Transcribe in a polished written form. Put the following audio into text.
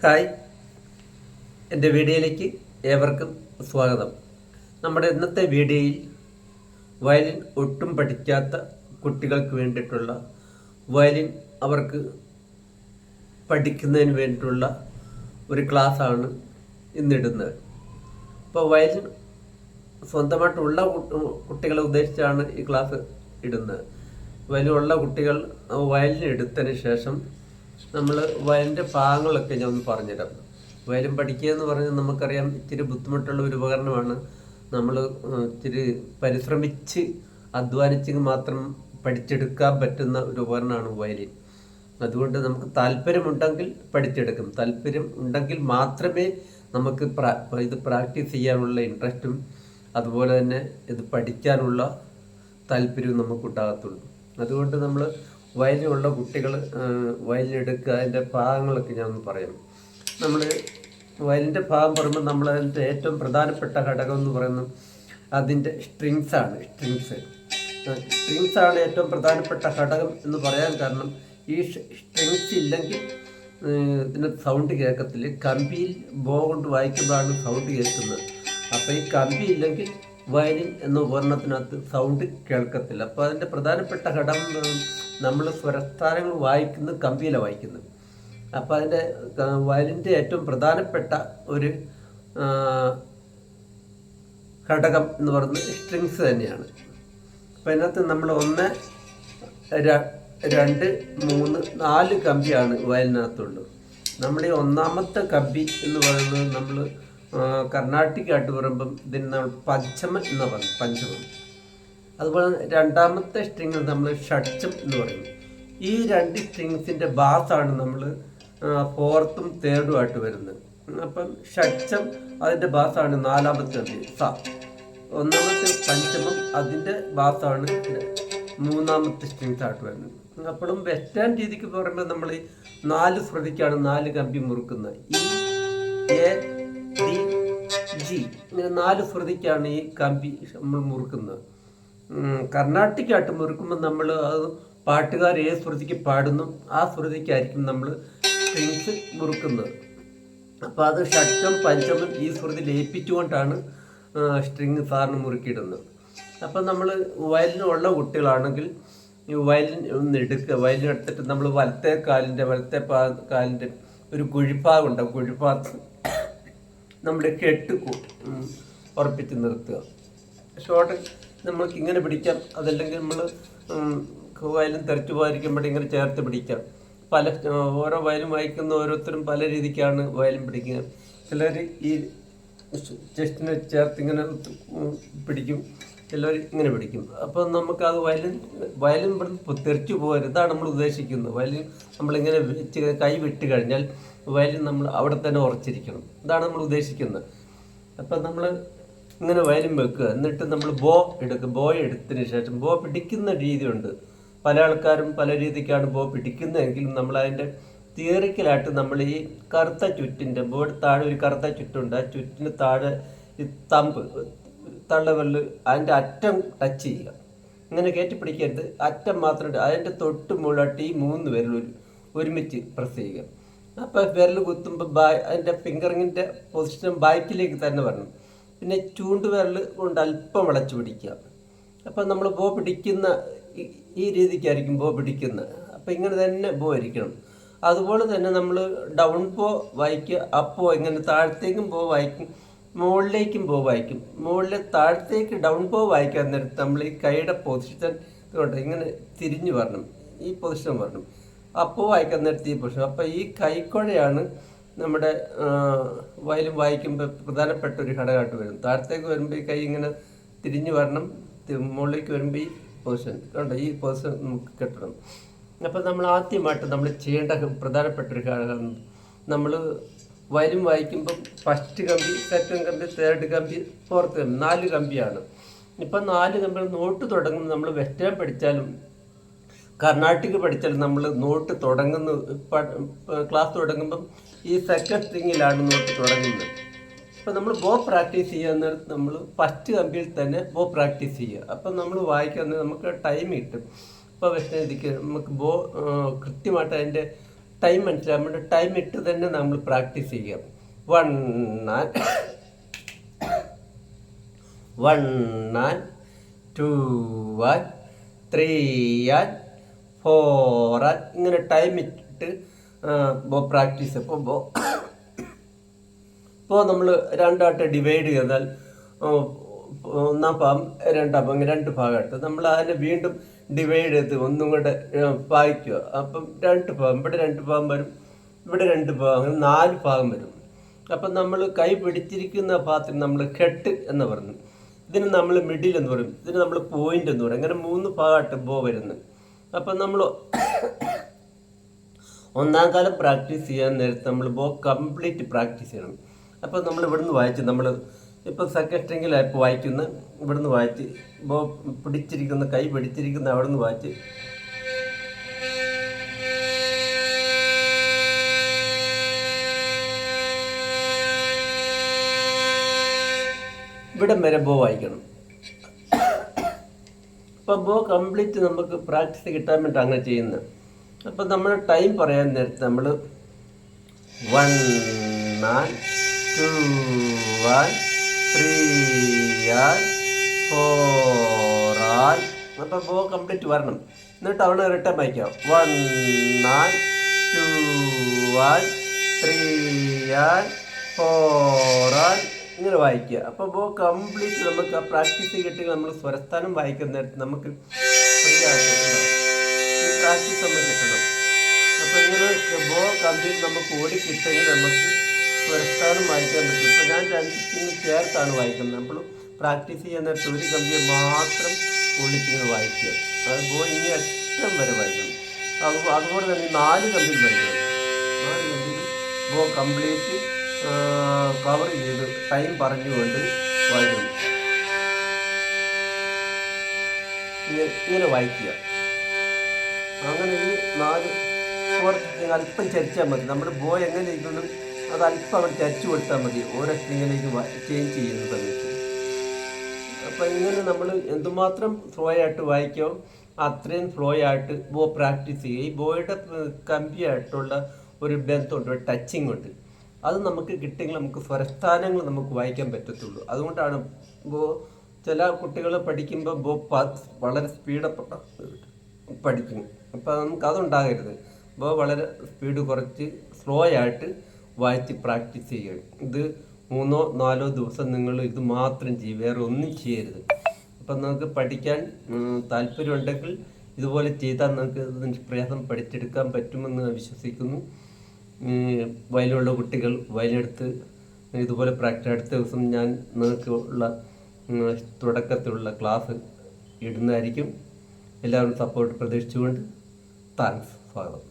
Hi, എൻ്റെ വീഡിയോയിലേക്ക് ഏവർക്കും സ്വാഗതം. നമ്മുടെ ഇന്നത്തെ വീഡിയോയിൽ വയലിൻ ഒട്ടും പഠിക്കാത്ത കുട്ടികൾക്ക് വേണ്ടിയിട്ടുള്ള വയലിൻ അവർക്ക് പഠിക്കുന്നതിന് വേണ്ടിയിട്ടുള്ള ഒരു ക്ലാസ്സാണ് ഇന്നിടുന്നത്. അപ്പോൾ വയലിൻ സ്വന്തമായിട്ടുള്ള കുട്ടികളെ ഉദ്ദേശിച്ചാണ് ഈ ക്ലാസ് ഇടുന്നത്. വയലിനുള്ള കുട്ടികൾ വയലിൻ എടുത്തതിന് ശേഷം നമ്മൾ വയലിൻ്റെ ഭാഗങ്ങളൊക്കെ ഞാൻ ഒന്ന് പറഞ്ഞുതരാം. വയലിൻ പഠിക്കുക എന്ന് പറഞ്ഞാൽ നമുക്കറിയാം ഇച്ചിരി ബുദ്ധിമുട്ടുള്ള ഒരു ഉപകരണമാണ്. നമ്മൾ ഇച്ചിരി പരിശ്രമിച്ച് അധ്വാനിച്ച് മാത്രം പഠിച്ചെടുക്കാൻ പറ്റുന്ന ഒരു ഉപകരണമാണ് വയലിൻ. അതുകൊണ്ട് നമുക്ക് താല്പര്യമുണ്ടെങ്കിൽ പഠിച്ചെടുക്കും. താല്പര്യം ഉണ്ടെങ്കിൽ മാത്രമേ നമുക്ക് ഇത് പ്രാക്ടീസ് ചെയ്യാനുള്ള ഇൻട്രസ്റ്റും അതുപോലെ തന്നെ ഇത് പഠിക്കാനുള്ള താല്പര്യവും നമുക്കുണ്ടാകത്തുള്ളൂ. അതുകൊണ്ട് നമ്മൾ വയലിനുള്ള കുട്ടികൾ വയലിനെടുക്കുക. അതിൻ്റെ ഭാഗങ്ങളൊക്കെ ഞാൻ ഒന്ന് പറയാം. നമ്മൾ വയലിൻ്റെ ഭാഗം പറയുമ്പോൾ നമ്മൾ അതിൻ്റെ ഏറ്റവും പ്രധാനപ്പെട്ട ഘടകം എന്ന് പറയുന്നത് അതിൻ്റെ സ്ട്രിങ്സാണ്. സ്ട്രിങ്സാണ് ഏറ്റവും പ്രധാനപ്പെട്ട ഘടകം എന്ന് പറയാൻ കാരണം ഈ സ്ട്രിങ്സ് ഇല്ലെങ്കിൽ ഇതിന് സൗണ്ട് കേൾക്കത്തില്ല. കമ്പിയിൽ ബോ കൊണ്ട് വായിക്കുമ്പോഴാണ് സൗണ്ട് കേൾക്കുന്നത്. അപ്പോൾ ഈ കമ്പി ഇല്ലെങ്കിൽ വയലിൻ എന്ന ഉപകരണത്തിനകത്ത് സൗണ്ട് കേൾക്കത്തില്ല. അപ്പോൾ അതിൻ്റെ പ്രധാനപ്പെട്ട ഘടകം നമ്മൾ സ്വരസ്ഥാനങ്ങൾ വായിക്കുന്നത് കമ്പിയിലാണ് വായിക്കുന്നത്. അപ്പോൾ അതിൻ്റെ വയലിൻ്റെ ഏറ്റവും പ്രധാനപ്പെട്ട ഒരു ഘടകം എന്ന് പറയുന്നത് സ്ട്രിങ്സ് തന്നെയാണ്. അപ്പോൾ അതിനകത്ത് നമ്മൾ 1, 2, 3, 4 കമ്പിയാണ് വയലിനകത്തുള്ളത്. നമ്മൾ ഈ ഒന്നാമത്തെ കമ്പി എന്ന് പറയുന്നത് നമ്മൾ കർണാട്ടിക്കായിട്ട് പറയുമ്പം ഇതിന് നമ്മൾ പഞ്ചമം എന്ന് പറയും, പഞ്ചമം. അതുപോലെ രണ്ടാമത്തെ സ്ട്രിങ് നമ്മൾ ഷഡ്ജം എന്ന് പറയും. ഈ 2 സ്ട്രിങ്സിൻ്റെ ബാസാണ് നമ്മൾ 4th, 3rd ആയിട്ട് വരുന്നത്. അപ്പം ഷഡ്ജം അതിൻ്റെ ബാസാണ് 4ാമത്തെ കമ്പി സ. ഒന്നാമത്തെ പഞ്ചമം അതിൻ്റെ ബാസാണ് 3ാമത്തെ സ്ട്രിങ്സ് ആയിട്ട് വരുന്നത്. അപ്പോഴും വെസ്റ്റേൺ രീതിക്ക് പറയുമ്പോൾ നമ്മൾ ഈ 4 ശ്രുതിക്കാണ് 4 കമ്പി മുറുക്കുന്നത്. ഈ എ ഡി ജി ഇങ്ങനെ 4 ശ്രുതിക്കാണ് ഈ കമ്പി നമ്മൾ മുറുക്കുന്നത്. കർണാട്ടിക്കായിട്ട് മുറുക്കുമ്പോൾ നമ്മൾ അത് പാട്ടുകാർ ഏത് ശ്രുതിക്ക് പാടുന്നു ആ ശ്രുതിക്കായിരിക്കും നമ്മൾ സ്ട്രിങ്സ് മുറുക്കുന്നത്. അപ്പോൾ അത് ഷഡ്ജം പഞ്ചമം ഈ ശ്രുതി ലയിപ്പിച്ചുകൊണ്ടാണ് സ്ട്രിങ് സാറിന് മുറുക്കിയിടുന്നത്. അപ്പം നമ്മൾ വയലിനുള്ള കുട്ടികളാണെങ്കിൽ ഈ വയലിൻ ഒന്ന് എടുക്കുക. വയലിൻ എടുത്തിട്ട് നമ്മൾ വലത്തെ കാലിൻ്റെ ഒരു കുഴിഭാഗമുണ്ട്. കുഴിഭാഗത്ത് നമ്മൾ കെട്ട് ഉറപ്പിച്ച് നിർത്തുക. ഷോർട്ട് നമ്മൾക്ക് ഇങ്ങനെ പിടിക്കാം. അതല്ലെങ്കിൽ നമ്മൾ വയലിൻ തെറിച്ചു പോയിരിക്കുമ്പോൾ ഇങ്ങനെ ചേർത്ത് പിടിക്കാം. ഓരോ വയലും വായിക്കുന്ന ഓരോരുത്തരും പല രീതിക്കാണ് വയലിൻ പിടിക്കുക. ചിലർ ഈ ചെസ്റ്റിനെ ചേർത്ത് ഇങ്ങനെ പിടിക്കും, ചിലർ ഇങ്ങനെ പിടിക്കും. അപ്പോൾ നമുക്കത് വയലിൻ തെറിച്ചു പോകരുത്. ഇതാണ് നമ്മൾ ഉദ്ദേശിക്കുന്നത്. വയലിൻ നമ്മളിങ്ങനെ വെച്ച് കൈ വിട്ട് കഴിഞ്ഞാൽ വയലിൻ നമ്മൾ അവിടെ തന്നെ ഉറച്ചിരിക്കണം. ഇതാണ് നമ്മൾ ഉദ്ദേശിക്കുന്നത്. അപ്പം നമ്മൾ ഇങ്ങനെ വയലിൻ വെക്കുക. എന്നിട്ട് നമ്മൾ ബോ എടുക്കുക. ബോ എടുത്തതിന് ശേഷം ബോ പിടിക്കുന്ന രീതിയുണ്ട്. പല ആൾക്കാരും പല രീതിക്കാണ് ബോ പിടിക്കുന്നതെങ്കിലും നമ്മളതിൻ്റെ തിയറിക്കലായിട്ട് നമ്മൾ ഈ കറുത്ത ചുറ്റിൻ്റെ ബോർഡ് താഴെ ഒരു കറുത്ത ചുറ്റുണ്ട്. ആ ചുറ്റിന് താഴെ ഈ തള്ളവെല്ല് അതിൻ്റെ അറ്റം ടച്ച് ചെയ്യുക. ഇങ്ങനെ കയറ്റി പിടിക്കരുത്. അറ്റം മാത്രം അതിൻ്റെ തൊട്ട് മുകളിലായിട്ട് ഈ 3 വിരൽ ഒരുമിച്ച് പ്രസ് ചെയ്യുക. അപ്പോൾ വിരൽ കുത്തുമ്പോൾ അതിൻ്റെ ഫിംഗറിങ്ങിൻ്റെ പൊസിഷൻ ബാക്കിലേക്ക് തന്നെ വരണം. പിന്നെ ചൂണ്ടുവിരൽ കൊണ്ട് അല്പം വളച്ച് പിടിക്കുക. അപ്പം നമ്മൾ ബോ പിടിക്കുന്ന ഈ രീതിക്കായിരിക്കും ബോ പിടിക്കുന്നത്. അപ്പം ഇങ്ങനെ തന്നെ ബോ ഇരിക്കണം. അതുപോലെ തന്നെ നമ്മൾ ഡൗൺ ബോ വായിക്കുക, അപ്പോ ഇങ്ങനെ താഴത്തേക്കും ബോ വായിക്കും, മുകളിലേക്കും ബോ വായിക്കും. മുകളിലെ താഴത്തേക്ക് ഡൗൺ ബോ വായിക്കാൻ നേരത്ത് നമ്മൾ ഈ കൈയുടെ പൊസിഷൻ കൊണ്ട് ഇങ്ങനെ തിരിഞ്ഞു വരണം. ഈ പൊസിഷൻ വരണം. അപ്പോൾ വായിക്കാൻ നേരത്തെ ഈ പൊസിഷൻ. അപ്പോൾ ഈ കൈക്കുഴയാണ് നമ്മുടെ വയലിൻ വായിക്കുമ്പോൾ പ്രധാനപ്പെട്ട ഒരു ഘടകമായിട്ട് വരും. താഴത്തേക്ക് വരുമ്പോൾ ഈ കൈ ഇങ്ങനെ തിരിഞ്ഞു വരണം. മുകളിലേക്ക് വരുമ്പോൾ ഈ പൊസിഷൻ കണ്ടോ, ഈ പൊസിഷൻ നമുക്ക് കെട്ടണം. അപ്പോൾ നമ്മൾ ആദ്യമായിട്ട് നമ്മൾ ചെയ്യേണ്ട പ്രധാനപ്പെട്ട ഒരു ഘടകം, നമ്മൾ വയലിൻ വായിക്കുമ്പം ഫസ്റ്റ് കമ്പി, സെക്കൻഡ് കമ്പി, തേർഡ് കമ്പി, ഫോർത്ത് കമ്പി, 4 കമ്പിയാണ്. ഇപ്പം 4 കമ്പികൾ നോട്ട് തുടങ്ങുമ്പോൾ നമ്മൾ വെസ്റ്റേൺ പഠിച്ചാലും കർണാട്ടിക് പഠിച്ചാലും നമ്മൾ നോട്ട് തുടങ്ങുന്ന ക്ലാസ് തുടങ്ങുമ്പം ഈ സെക്കൻഡ് സ്ട്രിങ്ങിലാണ് നോട്ട് തുടങ്ങുന്നത്. അപ്പോൾ നമ്മൾ ബോ പ്രാക്ടീസ് ചെയ്യാൻ നേരത്ത് നമ്മൾ ഫസ്റ്റ് കമ്പിയിൽ തന്നെ ബോ പ്രാക്ടീസ് ചെയ്യുക. അപ്പം നമ്മൾ വായിക്കാൻ നമുക്ക് ടൈം കിട്ടും. ഇപ്പോൾ വെസ്റ്റേൺ നമുക്ക് ബോ കൃത്യമായിട്ട് അതിൻ്റെ ടൈം മനസ്സിലായി നമ്മുടെ ടൈം ഇട്ട് തന്നെ നമ്മൾ പ്രാക്ടീസ് ചെയ്യാം. 1 and 1 and 2 and 3 and 4 and ഇങ്ങനെ ടൈം ഇട്ടിട്ട് പ്രാക്ടീസ്. ഇപ്പോൾ നമ്മൾ രണ്ടായിട്ട് ഡിവൈഡ് ചെയ്താൽ ഒന്നാം ഭാഗം രണ്ടാം ഭാഗം 2 ഭാഗമായിട്ട് നമ്മൾ അതിനെ വീണ്ടും ഡിവൈഡ് ചെയ്ത് ഒന്നും കൂടെ വായിക്കുക. അപ്പം 2 ഭാഗം, ഇവിടെ 2 ഭാഗം വരും, ഇവിടെ 2 ഭാഗം, അങ്ങനെ 4 ഭാഗം വരും. അപ്പം നമ്മൾ കൈ പിടിച്ചിരിക്കുന്ന ഭാഗത്തിന് നമ്മൾ ഹെഡ് എന്ന് പറഞ്ഞു, ഇതിന് നമ്മൾ മിഡിൽ എന്ന് പറയും, ഇതിന് നമ്മൾ പോയിന്റ് എന്ന് പറയും. അങ്ങനെ 3 ഭാഗമായിട്ട് ബോ വരുന്നത്. അപ്പം നമ്മൾ ഒന്നാം കാലം പ്രാക്ടീസ് ചെയ്യാൻ നേരത്തെ നമ്മൾ ബോ കംപ്ലീറ്റ് പ്രാക്ടീസ് ചെയ്യണം. അപ്പം നമ്മൾ ഇവിടുന്ന് വായിച്ച് നമ്മൾ ഇപ്പോൾ സെക്കൻഡ് സ്ട്രിങ്ങിലായപ്പോൾ വായിക്കുന്ന ഇവിടുന്ന് വായിച്ച് ബോ പിടിച്ചിരിക്കുന്ന കൈ പിടിച്ചിരിക്കുന്ന അവിടെ നിന്ന് വായിച്ച് ഇവിടം വരെ ബോ വായിക്കണം. അപ്പം ബോ കംപ്ലീറ്റ് നമുക്ക് പ്രാക്ടീസ് കിട്ടാൻ വേണ്ടി അങ്ങനെ ചെയ്യുന്നത്. അപ്പം നമ്മൾ ടൈം പറയാൻ നേരത്തെ നമ്മൾ 1 and 2 and 3 and 4 and അപ്പം ബോ കംപ്ലീറ്റ് വരണം. എന്നിട്ട് അവിടെ റിട്ടേൺ വായിക്കാം. 1 and 2 and 3 and 4 and ഇങ്ങനെ വായിക്കുക. അപ്പോൾ ബോ കംപ്ലീറ്റ് നമുക്ക് ആ പ്രാക്ടീസ് കിട്ടിയെങ്കിൽ നമ്മൾ സ്വരസ്ഥാനം വായിക്കുന്ന നേരത്ത് നമുക്ക് ഫ്രീ ആയിട്ടുണ്ടാവും. ഈ പ്രാക്ടീസ് നമുക്ക് കിട്ടണം. അപ്പോൾ ഇങ്ങനെ ബോ കംപ്ലീറ്റ് നമുക്ക് ഓടി കിട്ടുമെങ്കിൽ നമുക്ക് സ്വരസ്ഥാനം വായിക്കാൻ പറ്റും. ഇപ്പോൾ ഞാൻ 2 സ്ട്രിങ് ചേർത്താണ് വായിക്കുന്നത്. നമ്മൾ പ്രാക്ടീസ് ചെയ്യുന്ന നേരത്ത് ഒരു കമ്പിയെ മാത്രം ഒളിച്ചിങ്ങനെ വായിക്കുക. അത് ബോ ഇനി അറ്റം വരെ വായിക്കണം. അതുപോലെ തന്നെ 4 കമ്പിയിൽ വായിക്കണം. 4 കമ്പിയിൽ ബോ കംപ്ലീറ്റ് കവർ ചെയ്ത് ടൈം പറഞ്ഞുകൊണ്ട് വായിക്കണം. ഇങ്ങനെ വായിക്കുക. അങ്ങനെ ഈ 4 അല്പം ചരിച്ചാൽ മതി. നമ്മുടെ ബോ എങ്ങനെ ഇരിക്കുന്നു അത് അല്പം അവിടെ ചരിച്ചു കൊടുത്താൽ മതി ഓരോ സ്ട്രിങ്ങിലേക്ക് ചേഞ്ച് ചെയ്യുന്ന സമയത്ത്. അപ്പം ഇങ്ങനെ നമ്മൾ എന്തുമാത്രം ഫ്ലോ ആയിട്ട് വായിക്കാമോ അത്രയും ഫ്ലോ ആയിട്ട് ബോ പ്രാക്ടീസ് ചെയ്യുക. ഈ ബോയുടെ കമ്പിയായിട്ടുള്ള ഒരു ബന്ധമുണ്ട്, ഒരു ടച്ചിങ് ഉണ്ട്. അത് നമുക്ക് കിട്ടിയെങ്കിൽ നമുക്ക് സ്വരസ്ഥാനങ്ങൾ നമുക്ക് വായിക്കാൻ പറ്റത്തുള്ളൂ. അതുകൊണ്ടാണ് ബോ ചില കുട്ടികൾ പഠിക്കുമ്പോൾ ബോ വളരെ സ്പീഡപ്പെട്ട പഠിക്കും. അപ്പോൾ നമുക്ക് അതുണ്ടാകരുത്. ബോ വളരെ സ്പീഡ് കുറച്ച് സ്ലോ ആയിട്ട് വായിച്ച് പ്രാക്ടീസ് ചെയ്യുക. ഇത് 3-4 ദിവസം നിങ്ങൾ ഇത് മാത്രം ചെയ്യും, വേറെ ഒന്നും ചെയ്യരുത്. അപ്പം നമുക്ക് പഠിക്കാൻ താല്പര്യമുണ്ടെങ്കിൽ ഇതുപോലെ ചെയ്താൽ നമുക്ക് ഇതിന് പ്രയാസം പഠിച്ചെടുക്കാൻ പറ്റുമെന്ന് വിശ്വസിക്കുന്നു. വയലുള്ള കുട്ടികൾ വയലെടുത്ത് ഇതുപോലെ പ്രാക്ടീസ് അടുത്ത ദിവസം ഞാൻ നിങ്ങൾക്ക് ഉള്ള തുടക്കത്തിലുള്ള ക്ലാസ് ഇടുന്നതായിരിക്കും. എല്ലാവരും സപ്പോർട്ട് പ്രതീക്ഷിച്ചുകൊണ്ട് താങ്ക്സ്. സ്വാഗതം.